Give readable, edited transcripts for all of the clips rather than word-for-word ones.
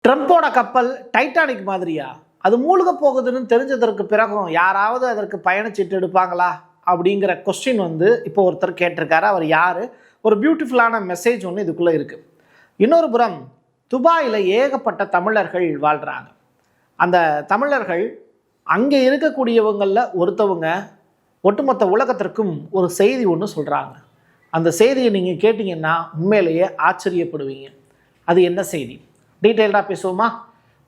ட்ரம்போட கப்பல் டைட்டானிக் மாதிரியா? அது மூழ்க போகுதுன்னு தெரிஞ்சதற்கு பிறகும் யாராவது அதற்கு பயணச்சீட்டு எடுப்பாங்களா அப்படிங்கிற கொஸ்டின் இப்போ ஒருத்தர் கேட்டிருக்காரு. அவர் யார்? ஒரு பியூட்டிஃபுல்லான மெசேஜ் ஒன்று இதுக்குள்ளே இருக்குது. இன்னொரு புறம் துபாயில் ஏகப்பட்ட தமிழர்கள் வாழ்கிறாங்க. அந்த தமிழர்கள் அங்கே இருக்கக்கூடியவங்களில் ஒருத்தவங்க ஒட்டுமொத்த உலகத்திற்கும் ஒரு செய்தி ஒன்று சொல்கிறாங்க. அந்த செய்தியை நீங்கள் கேட்டிங்கன்னா உண்மையிலேயே ஆச்சரியப்படுவீங்க. அது என்ன செய்தி? டீட்டெயில்டாக பேசுவோமா?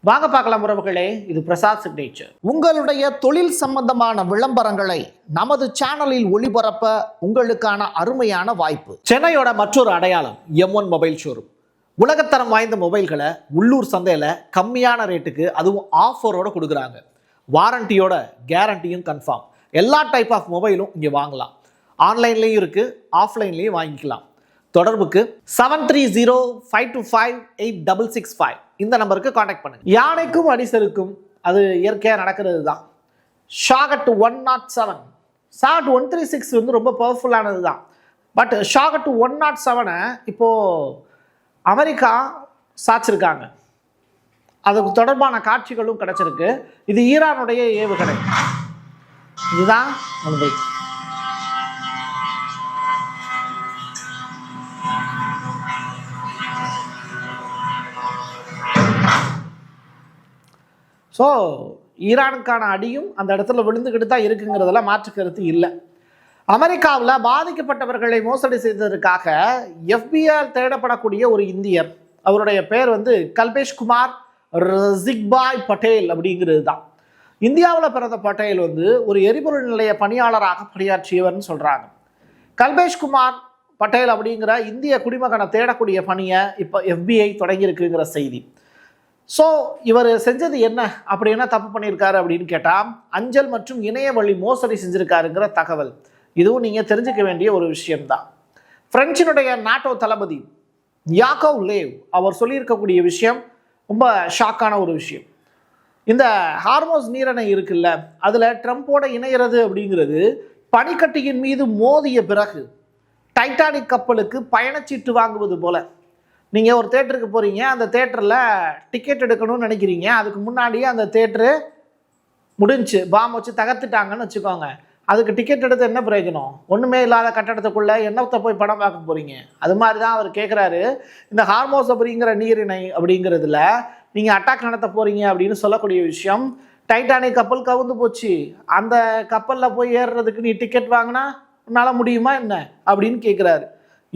வாங்க பார்க்கலாம் உறவுகளே. இது பிரசாத் சிக்னேச்சர். உங்களுடைய தொழில் சம்பந்தமான விளம்பரங்களை நமது சேனலில் ஒளிபரப்ப உங்களுக்கான அருமையான வாய்ப்பு. சென்னையோட மற்றொரு அடையாளம் M1 மொபைல் ஷோரூம். உலகத்தரம் வாய்ந்த மொபைல்களை உள்ளூர் சந்தையில் கம்மியான ரேட்டுக்கு, அதுவும் ஆஃபரோட கொடுக்குறாங்க. வாரண்டியோட கேரண்டியும் கன்ஃபார்ம். எல்லா டைப் ஆஃப் மொபைலும் இங்கே வாங்கலாம். ஆன்லைன்லேயும் இருக்குது, ஆஃப்லைன்லேயும் வாங்கிக்கலாம். தொடர்புக்கு 7305258665 இந்த நம்பருக்கு காண்டாக்ட் பண்ணுங்க. யானைக்கும் அடிசருக்கும் அது இயற்கையாக நடக்கிறது தான். ஷாகட் 107, ஷாகட் 136 ரொம்ப பவர்ஃபுல்லானது தான். பட் ஷாகட் 107 இப்போது அமெரிக்கா சாச்சிருக்காங்க. அதுக்கு தொடர்பான காட்சிகளும் கிடைச்சிருக்கு. இது ஈரானுடைய ஏவுகணை. இதுதான் முன்பை. ஸோ ஈரானுக்கான அடியும் அந்த இடத்துல விழுந்துக்கிட்டு தான் இருக்குங்கிறதெல்லாம் மாற்று கருத்து இல்லை. அமெரிக்காவில் பாதிக்கப்பட்டவர்களை மோசடி செய்ததற்காக FBI தேடப்படக்கூடிய ஒரு இந்தியர், அவருடைய பேர் கல்பேஷ் குமார் ரசிக்பாய் பட்டேல் அப்படிங்கிறது தான். இந்தியாவில் பிறந்த பட்டேல் ஒரு எரிபொருள் நிலைய பணியாளராக பணியாற்றியவர்னு சொல்கிறாங்க. கல்பேஷ் குமார் பட்டேல் அப்படிங்கிற இந்திய குடிமகனை தேடக்கூடிய பணியை இப்போ FBI தொடங்கியிருக்குங்கிற செய்தி. ஸோ இவர் செஞ்சது என்ன, அப்படி என்ன தப்பு பண்ணியிருக்காரு அப்படின்னு கேட்டால், அஞ்சல் மற்றும் இணைய வழி மோசடி செஞ்சுருக்காருங்கிற தகவல். இதுவும் நீங்கள் தெரிஞ்சுக்க வேண்டிய ஒரு விஷயம்தான். பிரெஞ்சினுடைய நாட்டோ தளபதி யாக்கோவ் லேவ் அவர் சொல்லியிருக்கக்கூடிய விஷயம் ரொம்ப ஷாக்கான ஒரு விஷயம். இந்த ஹார்மோஸ் நீரிணை இருக்குல்ல, அதில் ட்ரம்போட இணையிறது அப்படிங்கிறது பனிக்கட்டியின் மீது மோதிய பிறகு டைட்டானிக் கப்பலுக்கு பயணச்சீட்டு வாங்குவது போல. நீங்கள் ஒரு தேட்டருக்கு போகிறீங்க, அந்த தேட்டரில் டிக்கெட் எடுக்கணும்னு நினைக்கிறீங்க. அதுக்கு முன்னாடியே அந்த தேட்டரு முடிஞ்சு பாம் வச்சு தகர்த்துட்டாங்கன்னு வச்சுக்கோங்க. அதுக்கு டிக்கெட் எடுத்து என்ன பிரயோஜனம்? ஒன்றுமே இல்லாத கட்டடத்துக்குள்ளே என்னத்தை போய் படம் பார்க்க போகிறீங்க? அது மாதிரி தான் அவர் கேட்குறாரு. இந்த ஹார்மோஸ் அப்படிங்கிற நீரிணை அப்படிங்கிறதுல நீங்கள் அட்டாக் நடத்த போகிறீங்க அப்படின்னு சொல்லக்கூடிய விஷயம். டைட்டானிக் கப்பல் கவுந்து போச்சு, அந்த கப்பலில் போய் ஏறுறதுக்கு நீ டிக்கெட் வாங்கினா உன்னால் முடியுமா என்ன அப்படின்னு கேட்குறாரு.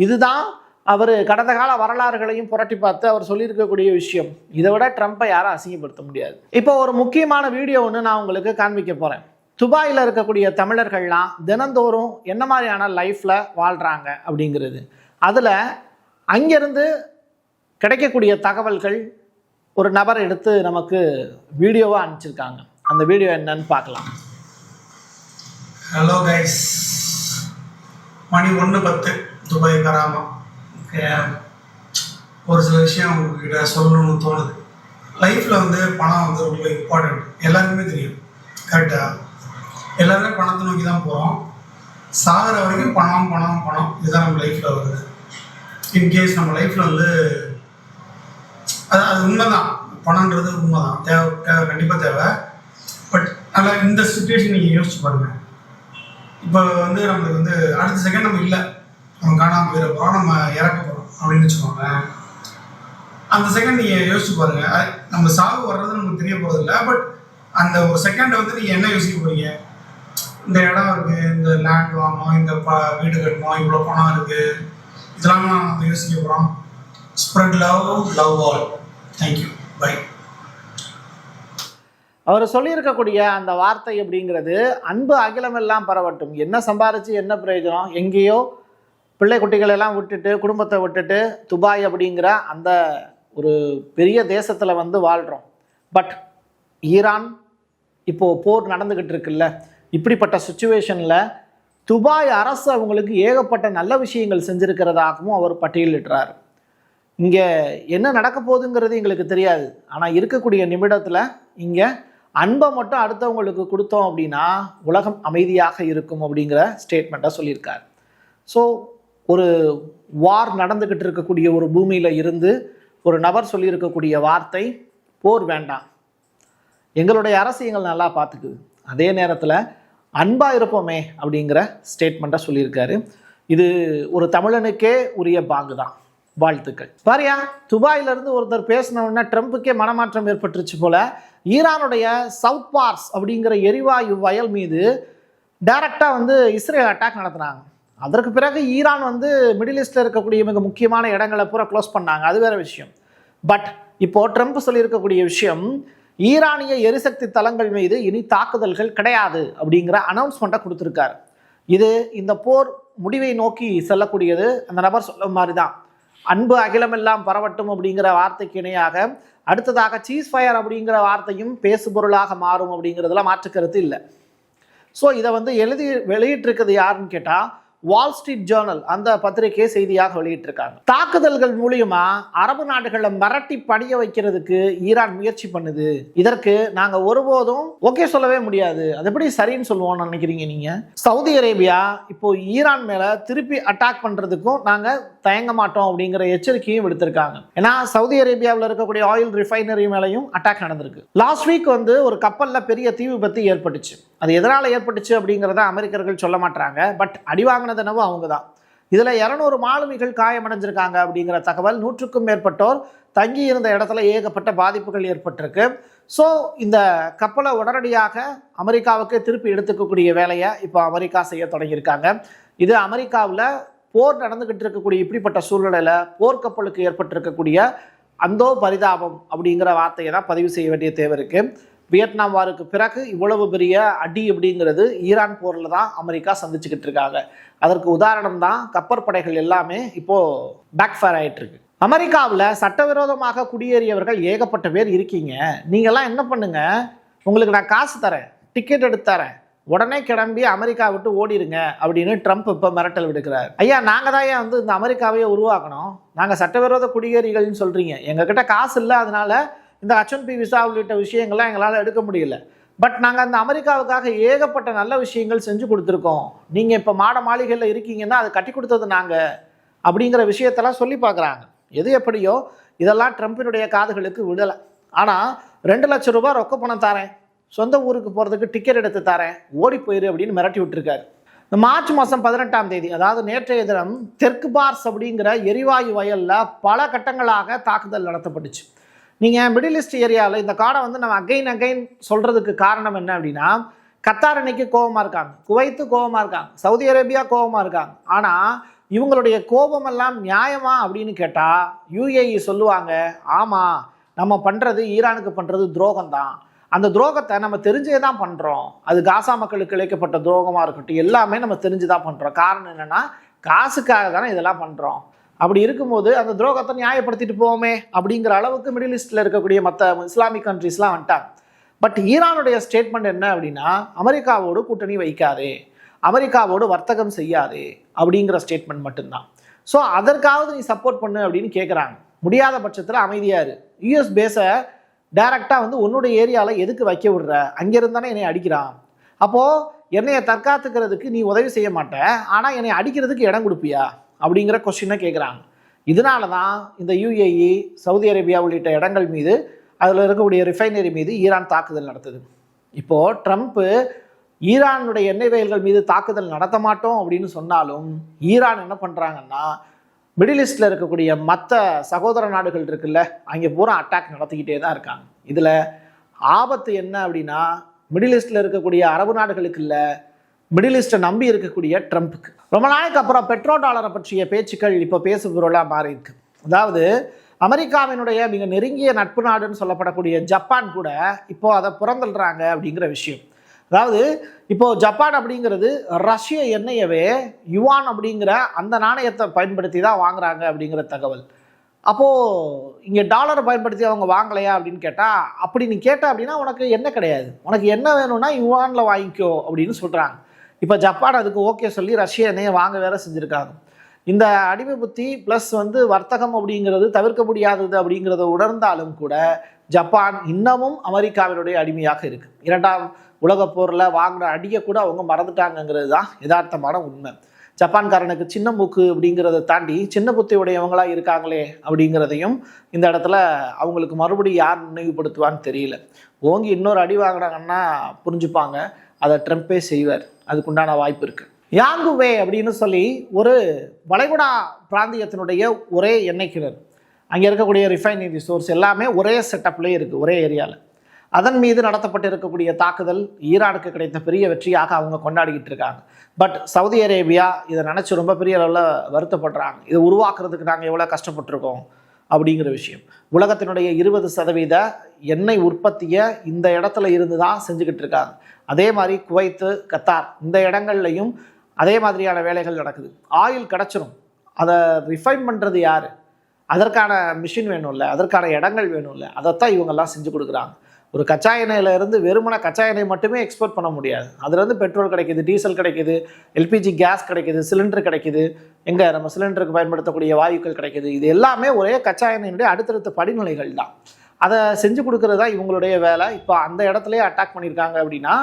இதுதான் அவர் கடந்த கால வரலாறுகளையும் புரட்டி பார்த்து அவர் சொல்லியிருக்கக்கூடிய விஷயம். இதை விட ட்ரம்ப்பை யாரும் அசிங்கப்படுத்த முடியாது. இப்போ ஒரு முக்கியமான வீடியோ ஒன்று நான் உங்களுக்கு காண்பிக்க போகிறேன். துபாயில் இருக்கக்கூடிய தமிழர்கள்லாம் தினந்தோறும் என்ன மாதிரியான லைஃப்பில் வாழ்கிறாங்க அப்படிங்கிறது. அதில் அங்கேருந்து கிடைக்கக்கூடிய தகவல்கள் ஒரு நபர் எடுத்து நமக்கு வீடியோவாக அனுப்பிச்சிருக்காங்க. அந்த வீடியோ என்னன்னு பார்க்கலாம். ஹலோ கைஸ், மணி 1:10 துபாய் கராமா. ஒரு சில விஷயம் உங்ககிட்ட சொல்லணும்னு தோணுது. லைஃப்பில் பணம் ரொம்ப இம்பார்ட்டண்ட், எல்லாருக்குமே தெரியும். கரெக்டாக எல்லாருமே பணத்தை நோக்கி தான் போகிறோம். சாகிற வரைக்கும் பணம் பணம் பணம் இதுதான் நம்ம லைஃப்பில் வருது. இன்கேஸ் நம்ம லைஃப்பில் அது உண்மை தான், பணன்றது உண்மை தான், தேவை கண்டிப்பாக தேவை. பட் நல்லா இந்த சுச்சுவேஷன் நீங்கள் யோசிச்சு பாருங்கள். இப்போ நம்மளுக்கு அடுத்த செகண்ட் நம்ம இல்லை, நம்ம காணாமல் போயிட போகிறோம், நம்ம இறக்க போகிறோம் அப்படின்னு வச்சுக்கோங்க. அந்த செகண்ட் நீங்கள் யோசிச்சு பாருங்கள். நம்ம சாவு வர்றது நமக்கு தெரிய போகிறது இல்லை. பட் அந்த ஒரு செகண்டை நீங்கள் என்ன யோசிக்க போகிறீங்க? இந்த இடம் இருக்குது, இந்த லேண்ட் வாங்கணும், இந்த வீடு கட்டணும், இவ்வளோ பணம் இருக்குது, இதெல்லாம் நம்ம யோசிக்க போகிறோம். Spread love, love all. Thank you, bye. அவர் சொல்லியிருக்கக்கூடிய அந்த வார்த்தை அப்படிங்கிறது, அன்பு அகிலமெல்லாம் பரவட்டும். என்ன சம்பாரிச்சு என்ன பிரயோஜனம்? எங்கேயோ பிள்ளை குட்டிகள் எல்லாம் விட்டுட்டு, குடும்பத்தை விட்டுட்டு துபாய் அப்படிங்கிற அந்த ஒரு பெரிய தேசத்தில் வாழ்கிறோம். பட் ஈரான் இப்போது போர் நடந்துக்கிட்டு இருக்குல்ல, இப்படிப்பட்ட சுச்சுவேஷனில் துபாய் அரசு அவங்களுக்கு ஏகப்பட்ட நல்ல விஷயங்கள் செஞ்சுருக்கிறதாகவும் அவர் பட்டியலிடுறார். இங்கே என்ன நடக்க போகுதுங்கிறது எங்களுக்கு தெரியாது. ஆனால் இருக்கக்கூடிய நிமிடத்தில் இங்கே அன்பை மட்டும் அடுத்தவங்களுக்கு கொடுத்தோம் அப்படின்னா உலகம் அமைதியாக இருக்கும் அப்படிங்கிற ஸ்டேட்மெண்ட்டை சொல்லியிருக்கார். ஸோ ஒரு வார் நடந்துக்கிட்டு இருக்கக்கூடிய ஒரு பூமியில் இருந்து ஒரு நபர் சொல்லியிருக்கக்கூடிய வார்த்தை போர் வேண்டாம், எங்களுடைய அரசு எங்களை நல்லா பார்த்துக்குது, அதே நேரத்தில் அன்பாக இருப்போமே அப்படிங்கிற ஸ்டேட்மெண்ட்டை சொல்லியிருக்காரு. இது ஒரு தமிழனுக்கே உரிய பாங்கு தான். வாழ்த்துக்கள். பாரியா, துபாயிலிருந்து ஒருத்தர் பேசினோன்னா ட்ரம்ப்புக்கே மனமாற்றம் ஏற்பட்டுருச்சு போல. ஈரானுடைய சவுத் பார்ஸ் அப்படிங்கிற எரிவாயு வயல் மீது டைரக்டாக வந்து இஸ்ரேல் அட்டாக் நடத்துனாங்க. அதற்கு பிறகு ஈரான் வந்து மிடில் ஈஸ்டில் இருக்கக்கூடிய மிக முக்கியமான இடங்களை பூரா க்ளோஸ் பண்ணாங்க, அது வேற விஷயம். பட் இப்போ ட்ரம்ப் சொல்லியிருக்கக்கூடிய விஷயம், ஈரானிய எரிசக்தி தளங்கள் மீது இனி தாக்குதல்கள் கிடையாது அப்படிங்கிற அனௌன்ஸ்மெண்ட்டை கொடுத்துருக்காரு. இது இந்த போர் முடிவை நோக்கி செல்லக்கூடியது. அந்த நபர் சொல்ல மாதிரி தான், அன்பு அகிலமெல்லாம் பரவட்டும் அப்படிங்கிற வார்த்தைக்கு இணையாக அடுத்ததாக சீஸ் ஃபயர் அப்படிங்கிற வார்த்தையும் பேசுபொருளாக மாறும் அப்படிங்கிறதுல மாற்று கருத்து இல்லை. ஸோ இதை வந்து வெளியிட்டிருக்கிறது யாருன்னு கேட்டால் வால் ஸ்ட்ரீட் ஜேர்னல் அந்த பத்திரிகை செய்தியாக வெளியிட்டிருக்காங்க. தாக்குதல்கள் மூலியமா அரபு நாடுகளை மிரட்டி படிய வைக்கிறதுக்கு ஈரான் முயற்சி பண்ணுது. இதற்கு நாங்கள் ஒருபோதும் ஓகே சொல்லவே முடியாது. அது எப்படி சரின்னு சொல்லுவோம்னு நினைக்கிறீங்க நீங்க? சவுதி அரேபியா இப்போ ஈரான் மேல திருப்பி அட்டாக் பண்றதுக்கும் நாங்கள் தயங்க மாட்டோம் அப்படிங்கிற எச்சரிக்கையும் விடுத்திருக்காங்க. ஏன்னா சவுதி அரேபியாவில் இருக்கக்கூடிய ஆயில் ரிஃபைனரி மேலையும் அட்டாக் நடந்திருக்கு. லாஸ்ட் வீக் வந்து ஒரு கப்பல்ல பெரிய தீ விபத்து ஏற்பட்டுச்சு. அது எதனால ஏற்பட்டுச்சு அப்படிங்கிறத அமெரிக்கர்கள் சொல்ல மாட்டாங்க. பட் அடிவாங்கினதுனவும் அவங்க தான். இதுல 200 மாலுமிகள் காயமடைஞ்சிருக்காங்க அப்படிங்கிற தகவல். 100க்கும் மேற்பட்டோர் தங்கி இருந்த இடத்துல ஏகப்பட்ட பாதிப்புகள் ஏற்பட்டிருக்கு. ஸோ இந்த கப்பலை உடனடியாக அமெரிக்காவுக்கு திருப்பி எடுத்துக்கக்கூடிய வேலையை இப்போ அமெரிக்கா செய்ய தொடங்கியிருக்காங்க. இது அமெரிக்காவில் போர் நடந்துகிட்டு இருக்கக்கூடிய இப்படிப்பட்ட சூழ்நிலையில போர்க்கப்பலுக்கு ஏற்பட்டிருக்கக்கூடிய அந்தோ பரிதாபம் அப்படிங்கிற வார்த்தையை தான் பதிவு செய்ய வேண்டிய தேவை இருக்கு. வியட்நாம் வாருக்கு பிறகு இவ்வளவு பெரிய அடி அப்படிங்கிறது ஈரான் போரில் தான் அமெரிக்கா சந்திச்சுக்கிட்டு இருக்காங்க. அதற்கு உதாரணம் தான் கப்பற்படைகள் எல்லாமே இப்போ பேக் ஃபயர் ஆகிட்டு இருக்கு. அமெரிக்காவில் சட்டவிரோதமாக குடியேறியவர்கள் ஏகப்பட்ட பேர் இருக்கீங்க. நீங்கள்லாம் என்ன பண்ணுங்க, உங்களுக்கு நான் காசு தரேன், டிக்கெட் எடுத்து தரேன், உடனே கிளம்பி அமெரிக்கா விட்டு ஓடிடுங்க அப்படின்னு ட்ரம்ப் இப்போ மிரட்டல் விடுக்கிறார். ஐயா, நாங்கள் தான் ஏன் வந்து இந்த அமெரிக்காவையே உருவாக்கணும், நாங்கள் சட்டவிரோத குடியேறிகள்னு சொல்கிறீங்க, எங்ககிட்ட காசு இல்லை, அதனால இந்த H1B விசா உள்ளிட்ட விஷயங்கள்லாம் எங்களால் எடுக்க முடியல. பட் நாங்கள் அந்த அமெரிக்காவுக்காக ஏகப்பட்ட நல்ல விஷயங்கள் செஞ்சு கொடுத்துருக்கோம். நீங்கள் இப்போ மாட மாளிகையில் இருக்கீங்கன்னா அது கட்டி கொடுத்தது நாங்கள் அப்படிங்கிற விஷயத்தெல்லாம் சொல்லி பார்க்குறாங்க. எது எப்படியோ இதெல்லாம் ட்ரம்ப்பினுடைய காதுகளுக்கு விடலை. ஆனால் 2 லட்சம் ரூபாய் ரொக்க பணம் தரேன், சொந்த ஊருக்கு போகிறதுக்கு டிக்கெட் எடுத்து தரேன், ஓடி போயிரு அப்படின்னு மிரட்டி விட்டுருக்காரு. இந்த மார்ச் மாதம் 18ஆம் தேதி, அதாவது நேற்றைய தினம், தெற்கு பார்ஸ் அப்படிங்கிற எரிவாயு வயலில் பல கட்டங்களாக தாக்குதல் நடத்தப்பட்டுச்சு. நீங்கள் மிடில் ஈஸ்ட் ஏரியாவில் இந்த காடை வந்து நம்ம அகைன் சொல்கிறதுக்கு காரணம் என்ன அப்படின்னா, கத்தார் இன்னைக்கு கோபமாக இருக்காங்க, குவைத்து கோபமாக இருக்காங்க, சவுதி அரேபியா கோபமாக இருக்காங்க. ஆனால் இவங்களுடைய கோபமெல்லாம் நியாயமா அப்படின்னு கேட்டால் UAE சொல்லுவாங்க, ஆமாம் நம்ம பண்ணுறது ஈரானுக்கு பண்ணுறது துரோகம் தான், அந்த துரோகத்தை நம்ம தெரிஞ்சே தான் பண்ணுறோம், அது காசா மக்களுக்கு இழைக்கப்பட்ட துரோகமாக இருக்கட்டும் எல்லாமே நம்ம தெரிஞ்சு தான் பண்ணுறோம். காரணம் என்னென்னா காசுக்காக தானே இதெல்லாம் பண்ணுறோம். அப்படி இருக்கும்போது அந்த துரோகத்தை நியாயப்படுத்திட்டு போவோமே அப்படிங்கிற அளவுக்கு மிடில் ஈஸ்டில் இருக்கக்கூடிய மற்ற இஸ்லாமிக் கண்ட்ரிஸ்லாம் வந்துட்டாங்க. பட் ஈரானுடைய ஸ்டேட்மெண்ட் என்ன அப்படின்னா, அமெரிக்காவோடு கூட்டணி வைக்காதே, அமெரிக்காவோடு வர்த்தகம் செய்யாதே அப்படிங்கிற ஸ்டேட்மெண்ட் மட்டும்தான். ஸோ அதற்காவது நீ சப்போர்ட் பண்ணு அப்படின்னு கேட்குறாங்க. முடியாத பட்சத்தில் அமைதியாக இரு, US பேஸை டைரெக்டாக வந்து உன்னுடைய ஏரியாவில் எதுக்கு வைக்க விடுற, அங்கேருந்தானே என்னை அடிக்கிறான், அப்போது என்னையை தற்காத்துக்கிறதுக்கு நீ உதவி செய்ய மாட்டேன், ஆனால் என்னை அடிக்கிறதுக்கு இடம் கொடுப்பியா அப்படிங்கிற கொஸ்டினை கேட்குறாங்க. இதனால தான் இந்த UAE, சவுதி அரேபியா உள்ளிட்ட இடங்கள் மீது, அதில் இருக்கக்கூடிய ரிஃபைனரி மீது ஈரான் தாக்குதல் நடத்துது. இப்போது ட்ரம்ப்பு ஈரானுடைய எண்ணெய் வயல்கள் மீது தாக்குதல் நடத்த மாட்டோம் அப்படின்னு சொன்னாலும் ஈரான் என்ன பண்ணுறாங்கன்னா, மிடில் ஈஸ்டில் இருக்கக்கூடிய மற்ற சகோதர நாடுகள் இருக்குல்ல, அங்கே பூரா அட்டாக் நடத்திக்கிட்டே தான் இருக்காங்க. இதில் ஆபத்து என்ன அப்படின்னா, மிடில் ஈஸ்டில் இருக்கக்கூடிய அரபு நாடுகளுக்கு இல்லை, மிடில் ஈஸ்ட்டை நம்பி இருக்கக்கூடிய ட்ரம்ப்புக்கு. ரொம்ப நாளைக்கு அப்புறம் பெட்ரோ டாலரை பற்றிய பேச்சுக்கள் இப்போ பேசுபொருளாக மாறி இருக்கு. அதாவது அமெரிக்காவினுடைய மிக நெருங்கிய நட்பு நாடுன்னு சொல்லப்படக்கூடிய ஜப்பான் கூட இப்போ அதை புறந்தள்ளுறாங்க அப்படிங்கிற விஷயம். அதாவது இப்போ ஜப்பான் அப்படிங்கிறது ரஷ்ய எண்ணெயவே யுவான் அப்படிங்கிற அந்த நாணயத்தை பயன்படுத்தி தான் வாங்குறாங்க அப்படிங்கிற தகவல். அப்போது இங்கே டாலரை பயன்படுத்தி அவங்க வாங்கலையா அப்படின்னு கேட்டால், அப்படி நீ கேட்ட அப்படின்னா உனக்கு என்ன கிடையாது, உனக்கு என்ன வேணும்னா யுவானில் வாங்கிக்கோ அப்படின்னு சொல்கிறாங்க. இப்போ ஜப்பான் அதுக்கு ஓகே சொல்லி ரஷ்ய எண்ணெயை வாங்க வேற செஞ்சுருக்காங்க. இந்த அடிமை புத்தி ப்ளஸ் வந்து வர்த்தகம் அப்படிங்கிறது தவிர்க்க முடியாதது அப்படிங்கிறத உணர்ந்தாலும் கூட ஜப்பான் இன்னமும் அமெரிக்காவினுடைய அடிமையாக இருக்குது. 2ஆம் உலகப் போரில் வாங்கின அடியை கூட அவங்க மறந்துட்டாங்கங்கிறது தான் யதார்த்தமான உண்மை. ஜப்பான்காரனுக்கு சின்ன மூக்கு அப்படிங்கிறத தாண்டி சின்ன புத்தி உடையவங்களா இருக்காங்களே அப்படிங்கிறதையும் இந்த இடத்துல அவங்களுக்கு மறுபடியும் யார் நினைவுபடுத்துவான்னு தெரியல. ஓங்கி இன்னொரு அடி வாங்கினாங்கன்னா புரிஞ்சுப்பாங்க, அதை ட்ரம்ப்பே செய்வார், அதுக்குண்டான வாய்ப்பு இருக்குது. யாங்குவே அப்படின்னு சொல்லி ஒரு வளைகுடா பிராந்தியத்தினுடைய ஒரே எண்ணெய் கிணறு, அங்கே இருக்கக்கூடிய ரிஃபைனரி ரிசோர்ஸ் எல்லாமே ஒரே செட்டப்லேயே இருக்குது, ஒரே ஏரியாவில். அதன் மீது நடத்தப்பட்டு இருக்கக்கூடிய தாக்குதல் ஈரானுக்கு கிடைத்த பெரிய வெற்றியாக அவங்க கொண்டாடிக்கிட்டு இருக்காங்க. பட் சவுதி அரேபியா இதை நினச்சி ரொம்ப பெரிய அளவில் வருத்தப்படுறாங்க. இதை உருவாக்குறதுக்கு நாங்கள் எவ்வளோ கஷ்டப்பட்டிருக்கோம் அப்படிங்கிற விஷயம். உலகத்தினுடைய 20% எண்ணெய் உற்பத்தியை இந்த இடத்துல இருந்து தான் செஞ்சுக்கிட்டு இருக்காங்க. அதே மாதிரி குவைத்து, கத்தார் இந்த இடங்கள்லையும் அதே மாதிரியான வேலைகள் நடக்குது. ஆயில் கிடச்சிரும், அதை ரிஃபைன் பண்ணுறது யார்? அதற்கான மிஷின் வேணும்ல, அதற்கான இடங்கள் வேணும்ல, அதைத்தான் இவங்கெல்லாம் செஞ்சு கொடுக்குறாங்க. ஒரு கச்சா எண்ணெயிலேருந்து வெறுமனை கச்சா எண்ணெய் மட்டுமே எக்ஸ்போர்ட் பண்ண முடியாது. அதுலேருந்து பெட்ரோல் கிடைக்கிது, டீசல் கிடைக்கிது, எல்பிஜி கேஸ் கிடைக்கிது, சிலிண்டர் கிடைக்கிது, எங்கே நம்ம சிலிண்டருக்கு பயன்படுத்தக்கூடிய வாயுக்கள் கிடைக்கிது. இது எல்லாமே ஒரே கச்சா எண்ணெயினுடைய அடுத்தடுத்த படிநிலைகள் தான். அதை செஞ்சு கொடுக்கறது தான் இவங்களுடைய வேலை. இப்போ அந்த இடத்துலையே அட்டாக் பண்ணியிருக்காங்க அப்படின்னா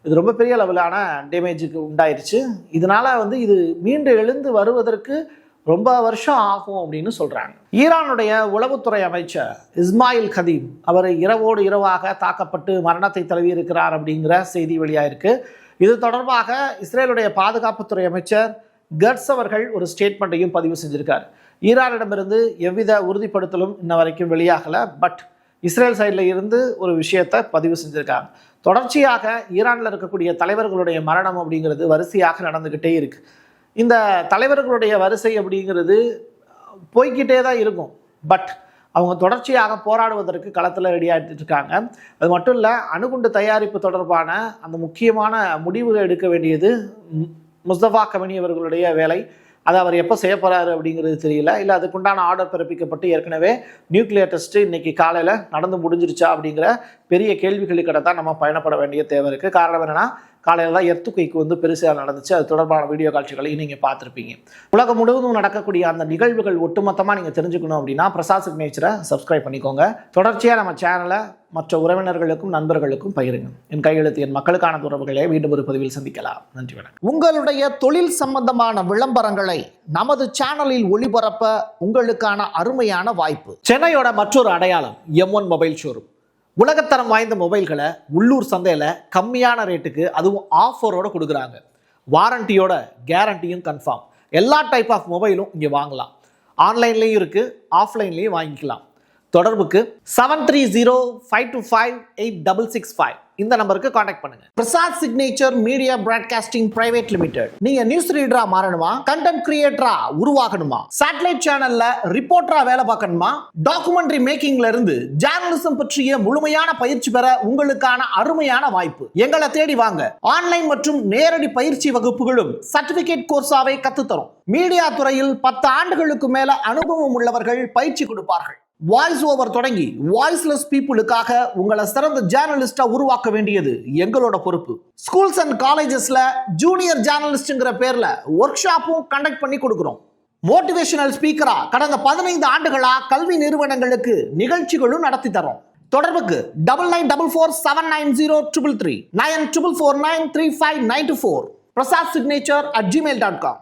இது ரொம்ப பெரிய லெவலான டேமேஜுக்கு உண்டாயிருச்சு. இதனால் இது மீண்டு எழுந்து வருவதற்கு ரொம்ப வருஷம் ஆகும் அப்படின்னு சொல்கிறாங்க. ஈரானுடைய உளவுத்துறை அமைச்சர் இஸ்மாயில் கதீம் அவர் இரவோடு இரவாக தாக்கப்பட்டு மரணத்தை தழுவி இருக்கிறார் அப்படிங்கிற செய்தி வெளியாயிருக்கு. இது தொடர்பாக இஸ்ரேலுடைய பாதுகாப்புத்துறை அமைச்சர் கட்ஸ் அவர்கள் ஒரு ஸ்டேட்மெண்ட்டையும் பதிவு செஞ்சிருக்கார். ஈரானிடமிருந்து எவ்வித உறுதிப்படுத்தலும் இன்ன வரைக்கும் வெளியாகலை. பட் இஸ்ரேல் சைடில் இருந்து ஒரு விஷயத்தை பதிவு செஞ்சுருக்காங்க. தொடர்ச்சியாக ஈரானில் இருக்கக்கூடிய தலைவர்களுடைய மரணம் அப்படிங்கிறது வரிசையாக நடந்துக்கிட்டே இருக்குது. இந்த தலைவர்களுடைய வரிசை அப்படிங்கிறது போய்கிட்டே தான் இருக்கும். பட் அவங்க தொடர்ச்சியாக போராடுவதற்கு களத்தில் ரெடியாகிட்டு இருக்காங்க. அது மட்டும் இல்லை, அணுகுண்டு தயாரிப்பு தொடர்பான அந்த முக்கியமான முடிவுகள் எடுக்க வேண்டியது முஸ்தபா கமனி அவர்களுடைய வேலை. அதை அவர் எப்போ செய்ய போகிறாரு அப்படிங்கிறது தெரியல. இல்லை அதுக்குண்டான ஆர்டர் பிறப்பிக்கப்பட்டு ஏற்கனவே நியூக்ளியர் டெஸ்ட்டு இன்றைக்கி காலையில் நடந்து முடிஞ்சிருச்சா அப்படிங்கிற பெரிய கேள்விகளுக்கிட்ட தான் நம்ம பயணப்பட வேண்டிய தேவை இருக்குது. காரணம் என்னென்னா, காலையில் தான் எர்த்துக்குய்க்கு பெருசாக நடந்துச்சு. அது தொடர்பான வீடியோ காட்சிகளையும் நீங்கள் பார்த்துருப்பீங்க. உலகம் முழுவதும் நடக்கக்கூடிய அந்த நிகழ்வுகள் ஒட்டுமொத்தமாக நீங்கள் தெரிஞ்சுக்கணும் அப்படின்னா பிரசாத் சிக்னேச்சரை சப்ஸ்கிரைப் பண்ணிக்கோங்க. தொடர்ச்சியாக நம்ம சேனலை மற்ற உறவினர்களுக்கும் நண்பர்களுக்கும் பகிருங்க. என் கையெழுத்து என் மக்களுக்கான உறவுகளை மீண்டும் ஒரு பதிவில் சந்திக்கலாம். நன்றி, வணக்கம். உங்களுடைய தொழில் சம்பந்தமான விளம்பரங்களை நமது சேனலில் ஒளிபரப்ப உங்களுக்கான அருமையான வாய்ப்பு. சென்னையோட மற்றொரு அடையாளம் M1 மொபைல் ஷோரூம். உலகத்தரம் வாய்ந்த மொபைல்களை உள்ளூர் சந்தையில் கம்மியான ரேட்டுக்கு அதுவும் ஆஃபரோடு கொடுக்குறாங்க. வாரண்டியோட கேரண்டியும் கன்ஃபார்ம். எல்லா டைப் ஆஃப் மொபைலும் இங்கே வாங்கலாம். ஆன்லைன்லேயும் இருக்குது, ஆஃப்லைன்லேயும் வாங்கிக்கலாம். தொடர்புக்கு 7305258665 இந்த நம்பருக்கு காண்டாக்ட் பண்ணுங்க. Prasad signature media broadcasting private limited. நீங்க நியூஸ் ரீடரா மாறணுமா, கண்டென்ட் கிரியேட்டரா உருவாகணுமா, சேட்டலைட் சேனல்ல ரிப்போர்ட்டரா வேலை பார்க்கணுமா, டாக்குமெண்ட்ரி மேக்கிங்ல இருந்து ஜேர்னலிசம் பற்றிய முழுமையான பயிற்சி பெற உங்களுக்கான அருமையான வாய்ப்பு. எங்களை தேடி வாங்க. ஆன்லைன் மற்றும் நேரடி பயிற்சி வகுப்புகளும் சர்டிபிகேட் கோர்ஸாவே கத்துத்தரும். மீடியா துறையில் 10 ஆண்டுகளுக்கு மேல அனுபவம் உள்ளவர்கள் பயிற்சி கொடுப்பார்கள். வாய்ஸ் ஓவர் தொடங்கி வாய்ஸ்லெஸ் பீப்புளுக்காக உங்களை சிறந்த ஜேர்னலிஸ்டா உருவாக்க வேண்டியது எங்களோட பொறுப்பு. ஸ்கூல்ஸ் அண்ட் காலேஜஸ்ல ஜூனியர் ஜேர்னலிஸ்ட்ங்கிற பேர்ல ஒர்க் ஷாப்பும் கண்டக்ட் பண்ணி கொடுக்கிறோம். மோட்டிவேஷனல் ஸ்பீக்கரா கடந்த 15 ஆண்டுகளா கல்வி நிறுவனங்களுக்கு நிகழ்ச்சிகளும் நடத்தி தரோம். தொடர்புக்கு 9944790333 94493594 prasad signature@gmail.com.